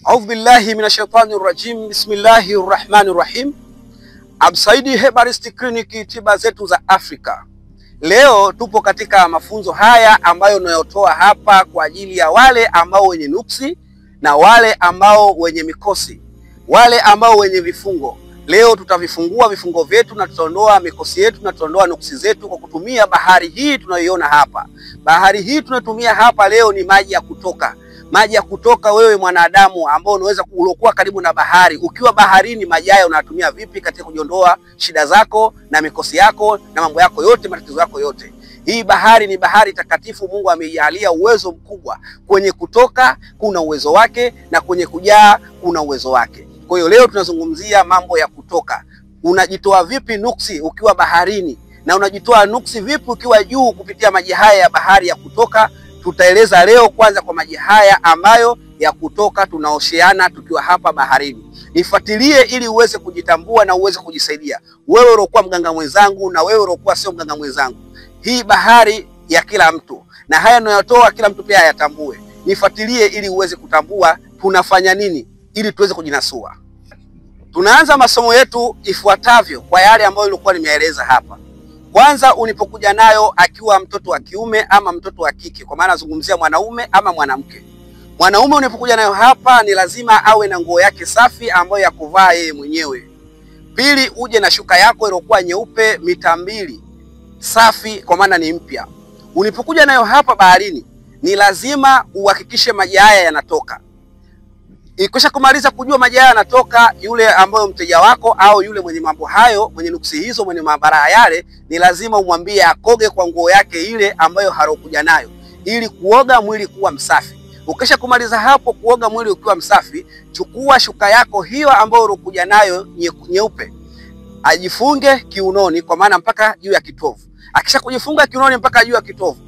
A'udhu billahi minashaitani rajim. Bismillahir rahmanir rahim. Absaidi Herbalistic Clinic, tiba zetu za Afrika. Leo tupo katika mafunzo haya ambayo nayotoa hapa kwa ajili ya wale ambao wenye nuksi na wale ambao wenye mikosi, wale ambao wenye vifungo. Leo tutavifungua vifungo vyetu na tutaondoa mikosi yetu na tutaondoa nuksi zetu kwa kutumia bahari hii tunayoiona hapa. Bahari hii tunatumia hapa leo ni maji ya kutoka. Maji ya kutoka, wewe mwanadamu ambao unaweza kuwa karibu na bahari, ukiwa baharini, maji haya unatumia vipi katika kujiondoa shida zako na mikosi yako na mambo yako yote, matatizo yako yote? Hii bahari ni bahari takatifu. Mungu ameijalia uwezo mkubwa. Kwenye kutoka kuna uwezo wake na kwenye kujaa kuna uwezo wake. Kwa hiyo leo tunazungumzia mambo ya kutoka. Unajitoa vipi nuksi ukiwa baharini, na unajitoa nuksi vipi ukiwa juu kupitia maji haya ya bahari ya kutoka? Tutaeleza leo kwanza kwa maji haya ambayo ya kutoka tunaosheana tukiwa hapa baharini. Nifuatilie ili uweze kujitambua na uweze kujisaidia. Wewe uliokuwa mganga mwenzangu na wewe uliokuwa sio mganga mwenzangu. Hii bahari ya kila mtu, na haya ninayotoa kila mtu pia ayatambue. Nifuatilie ili uweze kutambua tunafanya nini ili tuweze kujinasua. Tunaanza masomo yetu ifuatavyo kwa yale ambayo nilikuwa nimeeleza hapa. Kwanza, unipokuja nayo akiwa mtoto wa kiume ama mtoto wa kike, kwa maana nazungumzia mwanaume ama mwanamke. Mwanaume unipokuja nayo hapa ni lazima awe na nguo yake safi ambayo ya kuvaa yeye mwenyewe. Pili, uje na shuka yako iliyokuwa nyeupe mita 2 safi, kwa maana ni mpya. Unipokuja nayo hapa baharini ni lazima uhakikishe maji haya yanatoka. Ikisha kumaliza kujua maji haya yanatoka, yule ambayo mteja wako au yule mwenye mambo hayo, mwenye nuksi hizo, mwenye mabara yale, ni lazima umwambie akoge kwa nguo yake ile ambayo harokuja nayo, ili kuoga mwili kuwa msafi. Ukisha kumaliza hapo kuoga mwili ukiwa msafi, chukua shuka yako hiyo ambayo urokuja nayo nyeupe, ajifunge kiunoni, kwa maana mpaka juu ya kitovu. Akisha kujifunga kiunoni mpaka juu ya kitovu,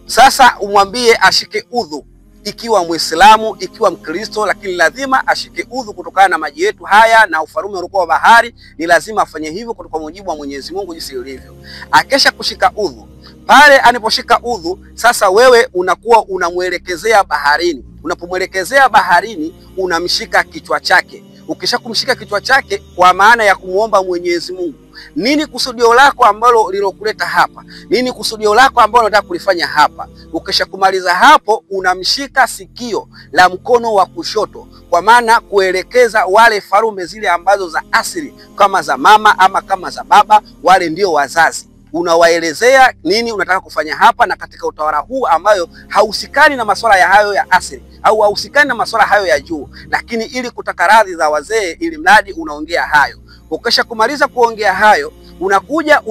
sasa umwambie ashike udhu. Ikiwa Muislamu, ikiwa Mkristo, lakini lazima ashike udhu kutokana na maji yetu haya na ufarume uliokuwa wa bahari. Ni lazima afanye hivyo kwa mujibu wa Mwenyezi Mungu jinsi ilivyo. Akesha kushika udhu, pale aniposhika udhu, sasa wewe unakuwa unamuelekezea baharini. Unapomwelekezea baharini, unamshika kichwa chake. Ukisha kumshika kichwa chake, kwa maana ya kumuomba Mwenyezi Mungu, nini kusudio lako ambalo lilokuleta hapa? Nini kusudio lako ambalo unataka kulifanya hapa? Ukisha kumaliza hapo, unamshika sikio la mkono wa kushoto, kwa maana kuelekeza wale farume zile ambazo za asili, kama za mama ama kama za baba, wale ndio wazazi. Unawaelezea nini unataka kufanya hapa, na katika utawala huu ambayo hausikani na masuala ya hayo ya asili au hausikani na masuala hayo ya juu, lakini ili kutaka radhi za wazee, ili mradi unaongea hayo. Ukisha kumaliza kuongea hayo, unakuja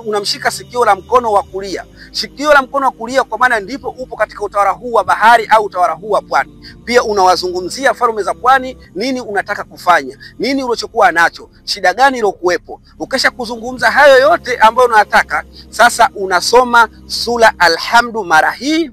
unamshika sikio la mkono wa kulia. Sikio la mkono wa kulia, kwa maana ndipo upo katika utawala huu wa bahari au utawala huu wa pwani. Pia unawazungumzia farume za pwani, nini unataka kufanya, nini ulichokuwa nacho, shida gani ilokuwepo. Ukisha kuzungumza hayo yote ambayo unataka, sasa unasoma sura Alhamdu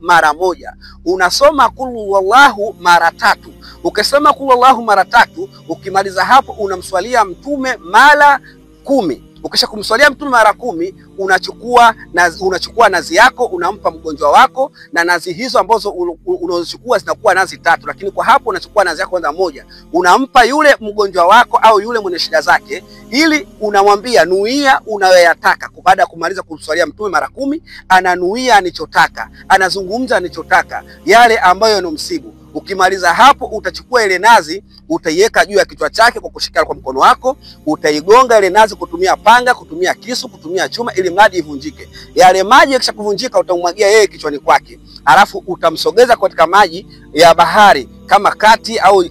mara moja. Unasoma Qul huwallahu mara 3. Ukisoma Qul huwallahu mara 3, ukimaliza hapo unamswalia Mtume mara 10. Ukisha kumswalia Mtume mara 10, unachukua nazi yako unampa mgonjwa wako, na nazi hizo ambazo unazochukua zinakuwa nazi 3, lakini kwa hapo unachukua nazi yako kwanza moja, unampa yule mgonjwa wako au yule mwenye shida zake, ili unamwambia nuia unayoyataka. Baada ya kumaliza kumswalia Mtume mara 10, ananuia anichotaka, anazungumza anichotaka, yale ambayo yanomsibu. Ukimaliza hapo, utachukua ile nazi, utaiweka juu ya kichwa chake kwa kushika kwa mkono wako, utaigonga ile nazi kutumia panga, kutumia kisu, kutumia chuma, ili mradi ivunjike. Yale maji yakisha kuvunjika, utamwagia yeye kichwani kwake, alafu utamsogeza katika maji ya bahari kama kati, au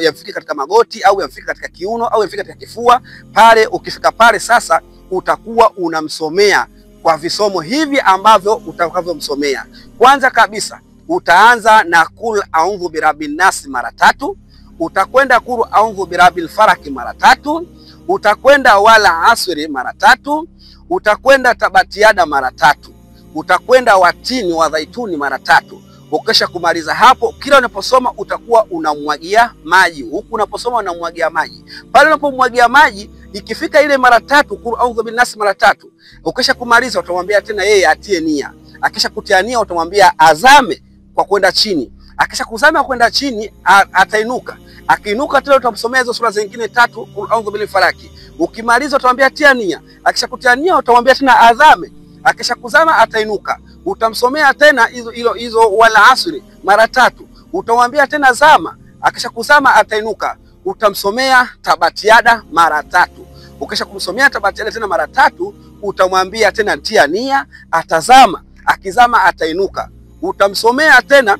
yafike katika magoti, au yafike katika kiuno, au yafike katika kifua. Pale ukifika pale, sasa utakuwa unamsomea kwa visomo hivi ambavyo utakavyomsomea. Kwanza kabisa utaanza na Qul a'udhu birabbin nas mara 3, utakwenda Qul a'udhu birabbil falaq mara 3, utakwenda wala asri mara 3, utakwenda tabatiada mara 3, utakwenda watini wa zaituni mara 3. Ukisha kumaliza hapo, kila unaposoma utakuwa unamwagia maji. Huku unaposoma unamwagia maji. Pale unapomwagia maji, ikifika ile mara 3, Qul a'udhu bin nas mara 3, ukisha kumaliza utamwambia tena yeye atie nia. Akisha kutia nia, utamwambia azame kwa kwenda chini. Akisha kuzama kwenda chini atainuka. Akiinuka tena utamsomea hizo sura zingine 3 Qul a'udhu bil falaq. Ukimaliza utamwambia tia nia. Akishakutia nia utamwambia tena adhame. Akishakuzama atainuka. Utamsomea tena hizo wala asri mara 3. Utamwambia tena zama. Akishakuzama atainuka. Utamsomea tabatiada mara 3. Ukisha kumsomea tabatiada tena mara 3, utamwambia tena tia nia, atazama. Akizama atainuka. Utamsomea tena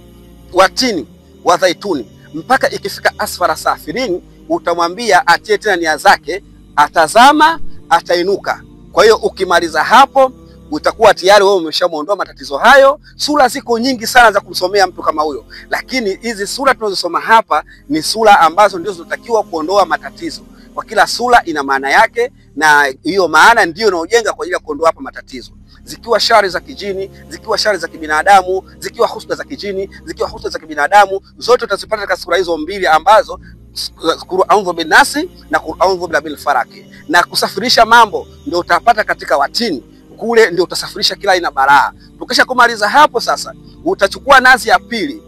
watini wa zaituni mpaka ikifika asfara safirin, utamwambia atie tena nia zake, atazama, atainuka. Kwa hiyo ukimaliza hapo utakuwa tayari wewe umeshamuondoa matatizo hayo. Sura ziko nyingi sana za kumsomea mtu kama huyo, lakini hizi sura tunazosoma hapa ni sura ambazo ndio zinatakiwa kuondoa matatizo. Kwa kila sura ina maana yake, na hiyo maana ndio inaojenga kwa ajili ya kuondoa hapa matatizo. Zikiwa shari za kijini, zikiwa shari za kibinadamu, zikiwa husda za kijini, zikiwa husda za kibinadamu, zote utazipata katika sura hizo mbili ambazo Qul a'udhu bin nasi na Qul a'udhu bil falaq. Na kusafirisha mambo ndio utapata katika watini, kule ndio utasafirisha kila aina balaa. Tukisha kumaliza hapo sasa, utachukua nazi ya pili,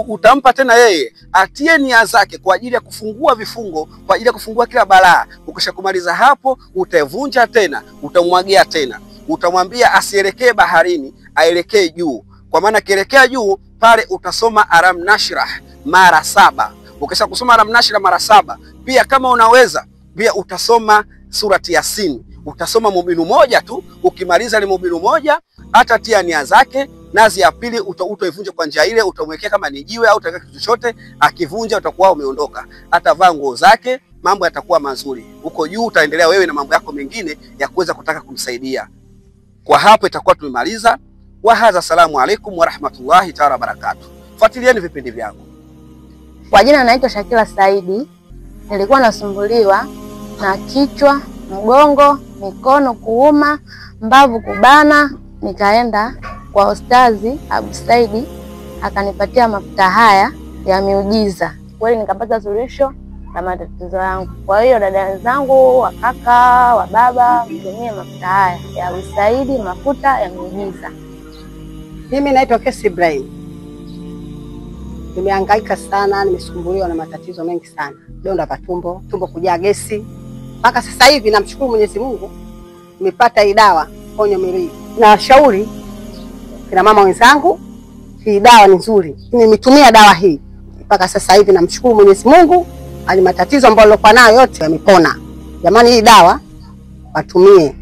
utampa tena yeye atie nia zake kwa ajili ya kufungua vifungo, kwa ajili ya kufungua kila balaa. Ukisha kumaliza hapo, utavunja tena, utamwagia tena. Utamwambia asielekee baharini, aelekee juu. Kwa maana kielekea juu pale utasoma alam nashrah mara 7. Ukisha kusoma alam nashrah mara 7, pia kama unaweza pia utasoma surati Yasin. Utasoma mubinu moja tu. Ukimaliza ile mubinu moja, atatia nia zake. Nazi ya pili utaivunja kwa njia ile, utamwekea kama ni jiwe au utaweka kitu chochote. Akivunja utakuwa umeondoka. Atavaa nguo zake, mambo yatakuwa mazuri. Huko juu utaendelea wewe na mambo yako mengine ya kuweza kutaka kumsaidia. Kwa hapo itakuwa tumemaliza. Wa hadha, salamu alaikum wa rahmatullahi ta'ala barakatuh. Fuatilieni vipindi vyangu. Kwa jina naitwa Shakila Saidi. Nilikuwa nasumbuliwa na kichwa, mgongo, mikono kuuma, mbavu kubana. Nikaenda kwa Ustazi Abu Saidi, akanipatia mafuta haya ya miujiza. Kweli nikapata suluhisho la matatizo yangu. Kwa hiyo dada zangu, wa kaka, wa baba, mtumie mafuta haya ya Abu Saidi, mafuta ya miujiza. Mimi naitwa Kesi Ibrahim. Nimehangaika sana, nimesumbuliwa na matatizo mengi sana. Donda la tumbo, tumbo kujaa gesi. Mpaka sasa hivi namshukuru Mwenyezi Mungu nimepata hii dawa ponyo milii. Na shauri kina mama wenzangu, hii dawa ni nzuri. Nimetumia dawa hii mpaka sasa hivi namshukuru Mwenyezi Mungu, ali matatizo ambayo nilikuwa nayo yote yamepona. Jamani, hii dawa watumie.